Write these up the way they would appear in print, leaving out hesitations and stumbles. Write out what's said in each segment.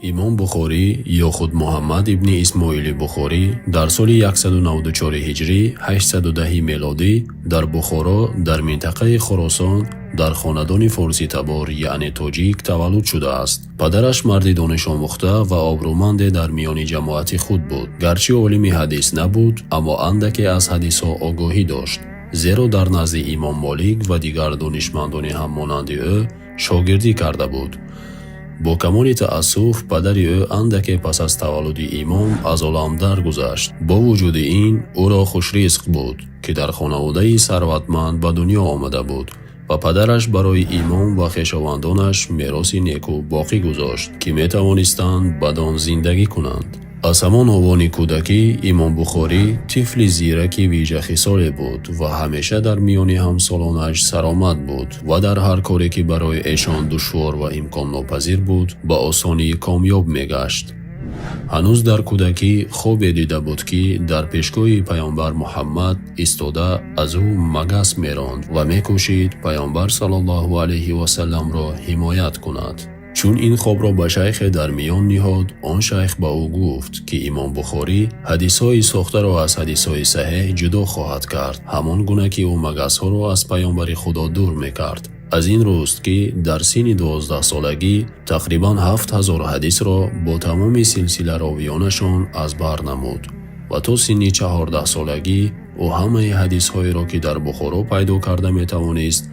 имом Бухорӣ ё худ Муҳаммад ибни Исмоили Бухорӣ дар соли 194 ҳиҷрӣ 810 мелодӣ дар Бухоро дар минтақаи Хӯросон дар хонадони форситабор яъне тоҷик таваллуд шудааст. Падараш марди донишомӯхта ва обрӯманде дар миёни ҷамоати худ буд. Гарчи олими ҳадис набуд, аммо андаке аз ҳадисҳо огоҳӣ дошт. зеро дар назди имом Молик ва дигар донишмандони ҳаммонанди ӯ шогирдӣ карда буд. бо камоли таассуф падари ӯ андаке пас аз таваллуди имом аз олам даргузашт. бо вуҷуди ин ӯро хушризқ буд, ки дар хонаводаи сарватманд ба дунё омада буд ва падараш барои имом ва хешовандонаш мероси некӯ боқӣ гузошт, ки метавонистанд бад он зиндагӣ кунанд. аз ҳамон ҳувони кӯдакӣ имом Бухорӣ тифли зираки виҷахисоле буд ва ҳамеша дар миёни ҳамсолонаш саромад буд ва дар ҳар коре ки барои эшон душвор ва имконнопазир буд ба осонӣ комёб мегашт. ҳанӯз дар кӯдакӣ хобе дида буд ки дар пешгоҳи паёмбар Муҳаммад истода аз ӯ магас меронд ва мекӯшид паёмбар саллаллоҳу алайҳи васалламро ҳимоят кунад. чун ин хобро ба шайхе дар миён ниҳод, он шайх ба ӯ гуфт, ки имом Бухорӣ ҳадисҳои сохтаро аз ҳадисҳои саҳеҳ ҷудо хоҳад кард, ҳамон гуна ки ӯ магасҳоро аз паёмбари худо дур мекард. аз ин рӯст ки дар синни 12 солагӣ тақрибан 7000 ҳадисро бо тамоми силсила ровиёнашон аз бар намуд ва то синни 14 солагӣ ӯ ҳамаи ҳадисҳоеро ки дар Бухоро пайдо карда метавонист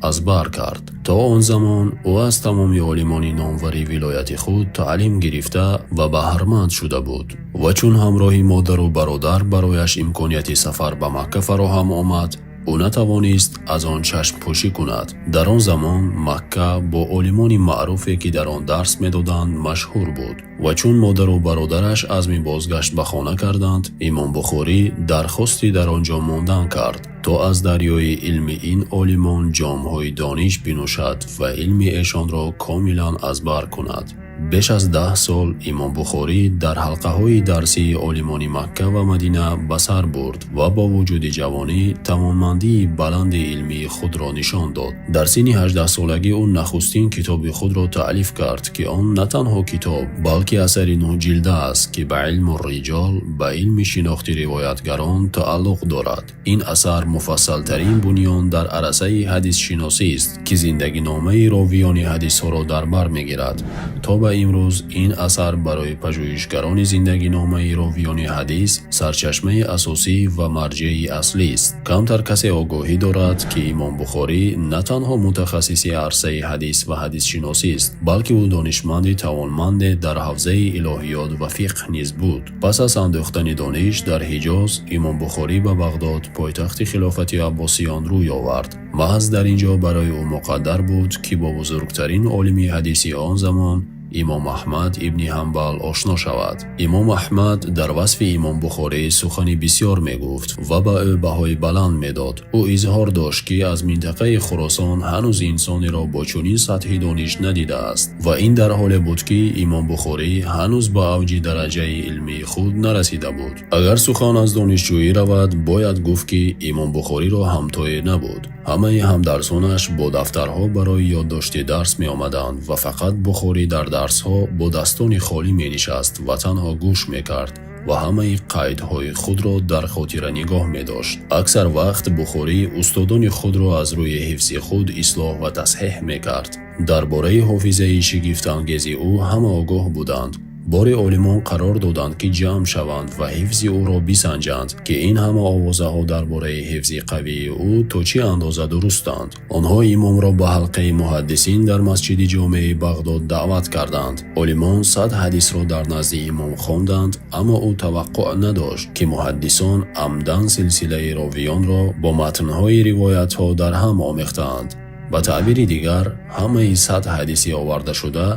аз бар кард. то он замон ӯ аз тамоми олимони номвари вилояти худ таълим гирифта ва баҳрманд шуда буд ва чун ҳамроҳи модару бародар барояш имконияти сафар ба Макка фароҳам омад, ӯ натавонист аз он чашмпӯшӣ кунад. дар он замон Макка бо олимони маъруфе ки дар он дарс медоданд машҳур буд ва чун модару бародараш азми бозгашт ба хона карданд, имом Бухорӣ дархости дар он ҷо мондан кард, то аз дарёи илми ин олимон ҷомҳои дониш бинӯшад ва илми эшонро комилан аз бар кунад. беш аз 10 сол имом Бухорӣ дар ҳалқаҳои дарсии олимони Макка ва Мадина ба сар бурд ва бо вуҷуди ҷавонӣ тамоммандии баланди илмии худро нишон дод. дар синни 18 солагӣ ӯ нахустин китоби худро таълиф кард, ки он на танҳо китоб, балки асари 9 ҷилда аст, ки ба илму риҷол, ба илми шинохти ривоятгарон тааллуқ дорад. ин асар муфассалтарин бунён дар арасаи ҳадисшиносист, ки зиндагиномаи ровиёни ҳадисҳоро дар бар мегирад. то ба имрӯз ин асар барои пажӯҳишгарони зиндагиномаи ровиёни ҳадис сарчашмаи асосӣ ва марҷеи аслист. камтар касе огоҳӣ дорад, ки имом Бухорӣ на танҳо мутахассиси арсаи ҳадис ва ҳадисшиносист, балки ӯ донишманди тавонманде дар ҳавзаи илоҳиёт ва фиқҳ низ буд. пас аз андӯхтани дониш дар ҳиҷоз, имом Бухорӣ ба Бағдод, пойтахти хилофати аббосиён рӯй овард. маҳз дар ин ҷо барои ӯ муқаддар буд, ки бо бузургтарин олими ҳадиси он замон имом Аҳмад ибни Ҳамбал ошно шавад. имом Аҳмад дар васфи имом Бухорӣ сухани бисёр мегуфт ва ба ӯ баҳои баланд медод. ӯ изҳор дошт, ки аз минтақаи Хӯросон ҳанӯз инсонеро бо чунин сатҳи дониш надидааст ва ин дар ҳоле буд, ки имом Бухорӣ ҳанӯз ба авҷи дараҷаи илмии худ нарасида буд. агар сухан аз донишҷӯӣ равад, бояд гуфт, ки имом Бухориро ҳамтое набуд. ҳамаи ҳамдарсонаш бо дафтарҳо барои ёддошти дарс меомаданд ва фақат Бухорӣ дар дарсҳо бо дастони холӣ менишаст ва танҳо гӯш мекард ва ҳамаи қайдҳои худро дар хотира нигоҳ медошт. аксар вақт Бухорӣ устодони худро аз рӯи ҳифзи худ ислоҳ ва тасҳеҳ мекард. дар бораи ҳофизаи шигифтангези ӯ ҳама огоҳ буданд. бори олимон қарор доданд, ки ҷамъ шаванд ва ҳифзи ӯро бисанҷанд, ки ин ҳама овозаҳо дар бораи ҳифзи қавии ӯ то чӣ андоза дурустанд. онҳо имомро ба ҳалқаи муҳаддисин дар масҷиди ҷомеи Бағдод даъват карданд. олимон 100 ҳадисро дар назди имом хонданд, аммо ӯ таваққуъ надошт, ки муҳаддисон амдан силсилаи ровиёнро бо матнҳои ривоятҳо дар ҳам омехтаанд. ба таъбири дигар, ҳамаи 100 ҳадиси овардашуда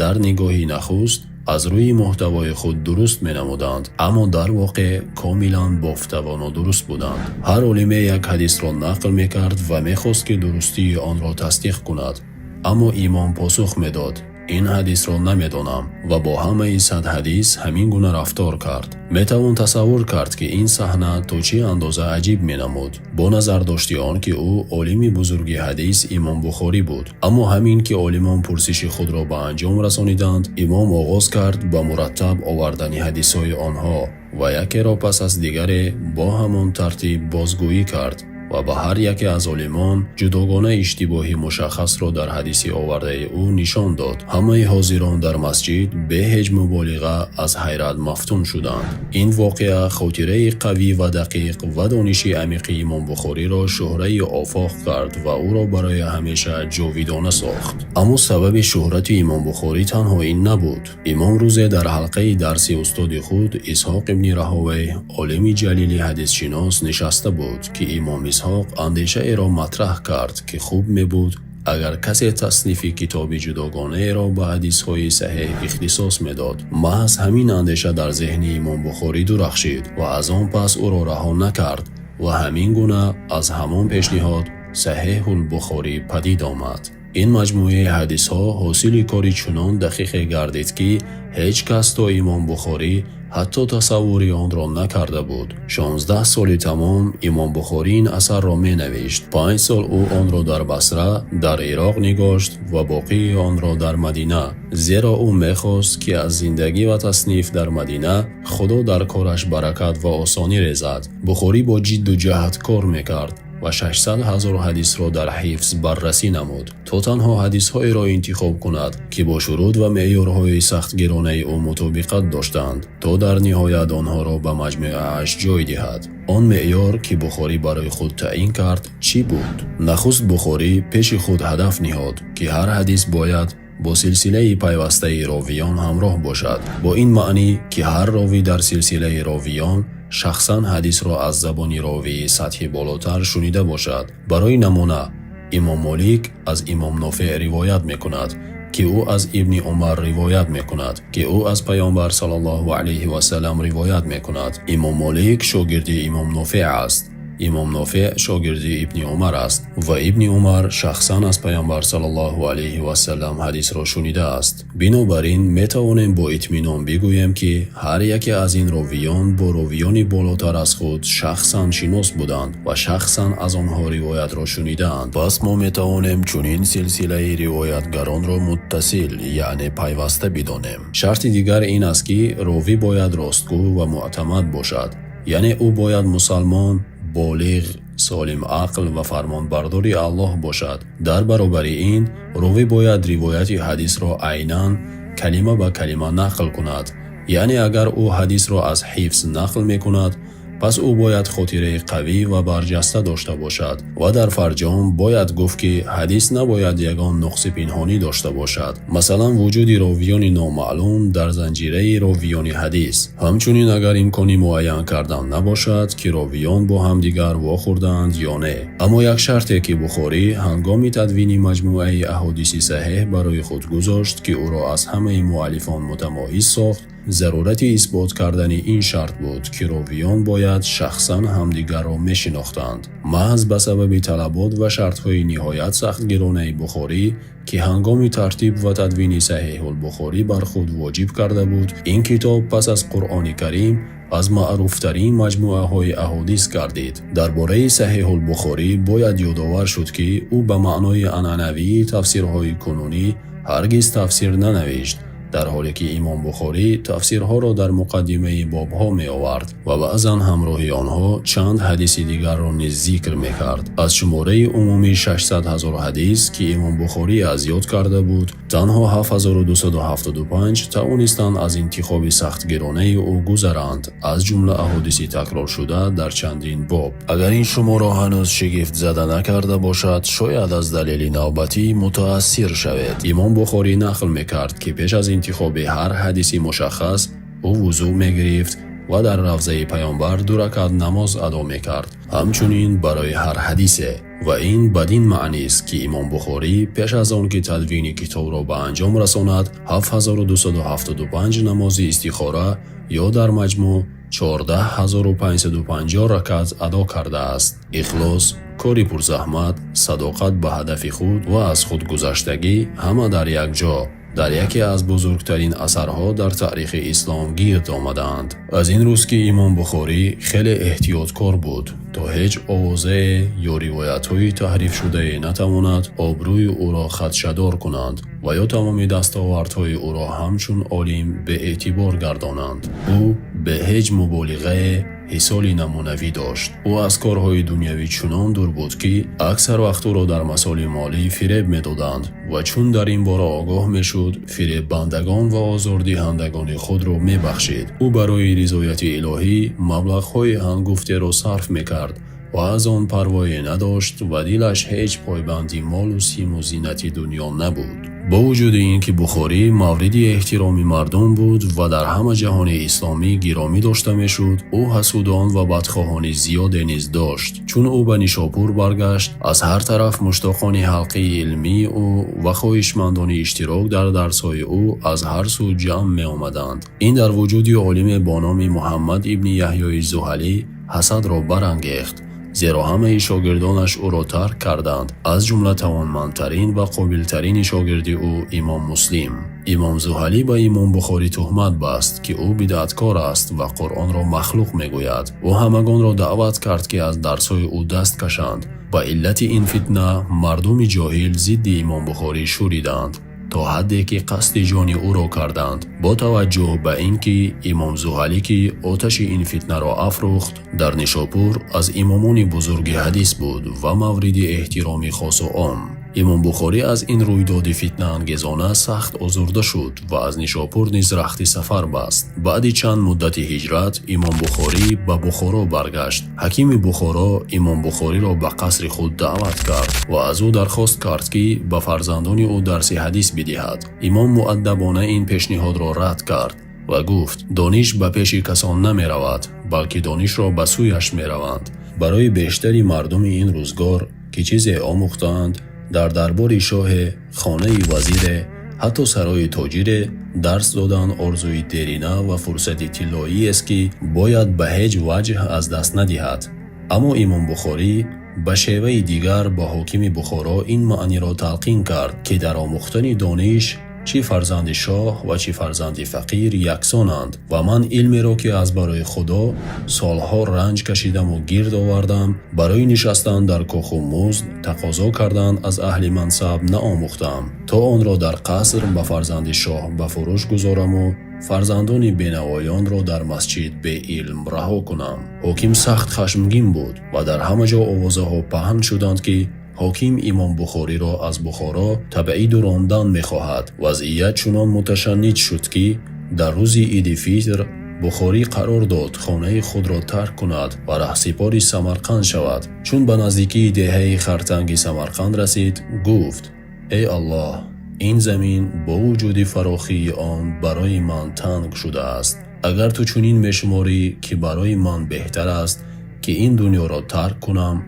дар нигоҳи нахуст аз рӯи муҳтавои худ дуруст менамуданд, аммо дар воқеъ комилан бофта ва нодуруст буданд. ҳар олиме як ҳадисро нақл мекард ва мехост, ки дурустии онро тасдиқ кунад, аммо имом посух медод, این حدیث را نمیدانم و با همه 100 حدیث همین گونه رفتار کرد. میتوان تصور کرد که این صحنه تا چه اندازه عجیب مینمود با نظر داشتی آن که او عالم بزرگ حدیث امام بخاری بود. اما همین که عالمان پرسش خود را به انجام رسانیدند، امام آغاز کرد به مرتب آوردن حدیث های آنها و یکی را پس از دیگری با همان ترتیب بازگویی کرد و به هر یک از عالمان جداگانه اشتباهی مشخص را در حدیث آورده او نشان داد. همه حاضران در مسجد به هیچ مبالغه از حیرت مفتون شدند. این واقعه خاطره قوی و دقیق و دانش عمیق امام بخاری را شهره آفاق کرد و او را برای همیشه جاویدانه ساخت. اما سبب شهرت امام بخاری تنها این نبود. امام روزی در حلقه درس استاد خود اسحاق ابن راهوی عالم جلیل حدیث شناس نشسته بود که امام اسحاق اندیشه ای را مطرح کرد که خوب می بود اگر کسی تصنیف کتاب جداگانه را به حدیث های صحیح اختصاص می داد. محض همین اندیشه در ذهن امام بخاری درخشید و از آن پس او را رها نکرد و همین گونه از همان پیشنهاد صحیح البخاری پدید آمد. این مجموعه حدیث ها حاصل کاری چنان دقیق گردید که هیچ کس تا امام بخاری حتی تصوری آن را نکرده بود. 16 سال تمام امام بخاری این اثر را می نوشت. 5 سال او آن را در بصره در عراق نگاشت و باقی آن را در مدینه، زیرا او می خواست که از زندگی و تصنیف در مدینه خدا در کارش برکت و آسانی ریزد. بخاری با جد و جهد کار می کرد و 600,000 حدیث را در حفظ بررسی نمود تا تنها حدیث های را انتخاب کند که با شروط و معیارهای سخت گرانه او مطابقت داشتند تا در نهایت آنها را به مجموعه اش جای دهد. آن معیار که بخاری برای خود تعیین کرد چی بود؟ نخست بخاری پیش خود هدف نهاد که هر حدیث باید با سلسله پیوسته راویان همراه باشد، با این معنی که هر راوی در سلسله راویان شخصا حدیث را از زبان راوی سطح بالاتر شنیده باشد. برای نمونه امام مالک از امام نافع روایت میکند که او از ابن عمر روایت میکند که او از پیامبر صلی الله علیه و سلم روایت میکند. امام مالک شاگرد امام نافع است، امام نافع شاگرد ابن عمر است و ابن عمر شخصا از پیامبر صلی الله علیه و سلم حدیث را شنیده است. بنابراین می توانیم با اطمینان بگوییم که هر یکی از این راویان با راویان بالاتر از خود شخصا شناس بودند و شخصا از آنها روایت را شنیدند. پس ما می توانیم چنین سلسله روایتگران را متصل یعنی پیوسته بدانیم. شرط دیگر این است که راوی باید راستگو و معتمد باشد، یعنی او باید مسلمان، بالغ، سالم عقل و فرمانبرداری الله باشد. در برابر این راوی باید روایت حدیث را عیناً کلمه به کلمه نقل کند، یعنی اگر او حدیث را از حفظ نقل می کند پس او باید خاطره قوی و برجسته داشته باشد و در فرجام باید گفت که حدیث نباید یگان نقص پنهانی داشته باشد، مثلا وجود راویان نامعلوم در زنجیره راویان حدیث. همچنین اگر امکانی معین کردن نباشد که راویان با همدیگر واخوردند یا نه. اما یک شرطی که بخاری هنگام تدوین مجموعه احادیث صحیح برای خود گذاشت که او را از همه مؤلفان متمایز ساخت، ضرورت اثبات کردن این شرط بود که راویان باید شخصا همدیگر را میشناختند. محض به سبب طلبات و شرطهای نهایت سخت گرانه بخاری که هنگام ترتیب و تدوین صحیح البخاری بر خود واجب کرده بود، این کتاب پس از قرآن کریم از معروفترین مجموعه های احادیث گردید. درباره صحیح البخاری باید یادآور شد که او به معنای عنعنوی تفسیرهای کنونی هرگز تفسیر ننوشت، در حالی که امام بخاری تفسیرها را در مقدمه بابها می آورد و بعضا همراه آنها چند حدیث دیگر را نیز ذکر می کرد. از شماره عمومی 600,000 حدیث که امام بخاری از یاد کرده بود، تنها 7275 توانستند از انتخاب سخت گرانه او گذرند، از جمله احادیث تکرار شده در چندین باب. اگر این شماره هنوز شگفت زده نکرده باشد، شاید از دلیل نوبتی متأثر شوید. امام بخاری نقل می کرد که پیش از انتخاب هر حدیثی مشخص او وضو می گرفت و در روضه پیامبر 2 رکعت نماز ادا می کرد، همچنین برای هر حدیثه. و این بدین معنی است که امام بخاری پیش از آن که تدوین کتاب را به انجام رساند 7275 نماز استخاره یا در مجموع 14550 رکعت ادا کرده است. اخلاص، کاری پرزحمت، صداقت به هدف خود و از خود گذشتگی همه در یک جا در یکی از بزرگترین اثرها در تاریخ اسلام گرد آمدند. از این روز که امام بخاری خیلی احتیاطکار بود تا هیچ آوازه یا روایت‌های تحریف شده نتواند آبروی او را خدشه‌دار کنند و یا تمام دستاوردهای او را همچون عالم به اعتبار گردانند. او به هیچ مبالغه حصال نمونوی داشت. او از کارهای دنیوی چنان دور بود که اکثر وقت او را در مسائل مالی فریب می‌دادند و چون در این باره آگاه می‌شد فریب بندگان و آزاردهندگان خود را می‌بخشید. او برای رضایت الهی مبلغ‌های هنگفته را صرف می‌کرد و از آن پروایی نداشت و دلش هیچ پایبندی مال و سیم و زینت دنیا نبود. با وجود این که بخاری مورد احترام مردم بود و در همه جهان اسلامی گرامی داشته میشد، او حسودان و بدخواهان زیاد نیز داشت. چون او به نیشاپور برگشت، از هر طرف مشتاقان حلقه علمی او و خواهشمندان اشتراک در درس‌های او از هر سو جمع می آمدند. این در وجود عالم با نام محمد ابن یحیی زحلی حسد را برانگیخت، زیرا همه شاگردانش او را ترک کردند. از جمله توانمندترین و قابلترین شاگرد او امام مسلم. امام زحلی به امام بخاری تهمت بست که او بدعتکار است و قرآن را مخلوق میگوید. او همگان را دعوت کرد که از درس‌های او دست کشند. با علت این فتنه مردم جاهل ضد امام بخاری شوریدند تا حدی که قصد جان او را کردند. با توجه به اینکه امام زحلی که آتش این فتنه را افروخت در نیشاپور از امامان بزرگ حدیث بود و مورد احترام خاص و عام، امام بخاری از این رویداد فتنه انگیزانه سخت آزرده شد و از نیشاپور نیز رخت سفر بست. بعد چند مدت هجرت امام بخاری به بخارا برگشت. حکیم بخارا امام بخاری را به قصر خود دعوت کرد و از او درخواست کرد که به فرزندان او درس حدیث بدهد. امام مؤدبانه این پیشنهاد را رد کرد و گفت دانش به پیش کسان نمی رود، بلکه دانش را به سویش می روند. برای بیشتری مردم این روزگار که چیزی آموختند در دربار شاه، خانه وزیر، حتی سرای تاجر، درس دادن آرزوی دیرینه و فرصت طلایی است که باید به هیچ وجه از دست ندهد. اما امام بخاری به شیوه دیگر به حاکم بخارا این معنی را تلقین کرد که در آموختن دانش چی فرزند شاه و چی فرزند فقیر یکسانند و من علمی را که از برای خدا سالها رنج کشیدم و گرد آوردم برای نشستن در کاخ و مزد تقاضا کردن از اهل منصب نآموختم تا آن را در قصر به فرزند شاه به فروش گذارم و فرزندان بینوایان را در مسجد به علم رها کنم. حاکم سخت خشمگین بود و در همه جا آوازه ها پهن شدند که حاکم امام بخاری را از بخارا تبعید و راندن می‌خواهد. وضعیت چنان متشنج شد که در روز عید فطر بخاری قرار داد خانه خود را ترک کند و رهسپار سمرقند شود. چون به نزدیکی دهه خرتنگ سمرقند رسید گفت ای الله، این زمین با وجود فراخی آن برای من تنگ شده است. اگر تو چنین میشماری که برای من بهتر است که این دنیا را ترک کنم،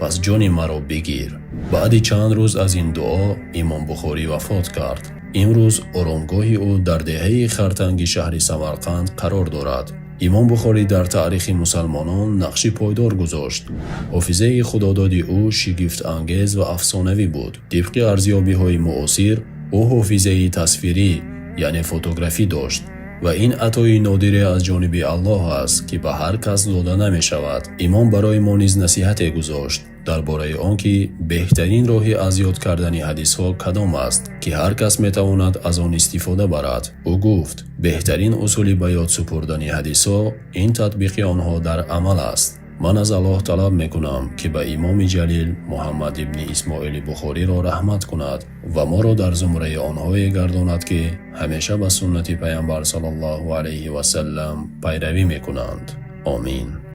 پس جان مرا بگیر. بعد چند روز از این دعا امام بخاری وفات کرد. امروز آرامگاه او در دهه خرتنگ شهر سمرقند قرار دارد. امام بخاری در تاریخ مسلمانان نقشی پایدار گذاشت. حافظه خداداد او شگفت انگیز و افسانوی بود. طبق ارزیابی های معاصر او حافظه تصویری یعنی فوتوگرافی داشت و این عطای نادر از جانب الله است که به هر کس داده نمی شود. امام برای ما نیز نصیحت گذاشت درباره آنکه بهترین راهی از یاد کردن حدیث ها کدام است که هر کس می تواند از آن استفاده برد. او گفت بهترین اصول به یاد سپردن حدیث ها این تطبیق آنها در عمل است. من از الله طلب میکنم که به امام جلیل محمد ابن اسماعیل بخاری را رحمت کند و ما را در زمره آنهای گرداند که همیشه به سنت پیامبر صلی الله علیه و سلم پیروی میکنند. آمین.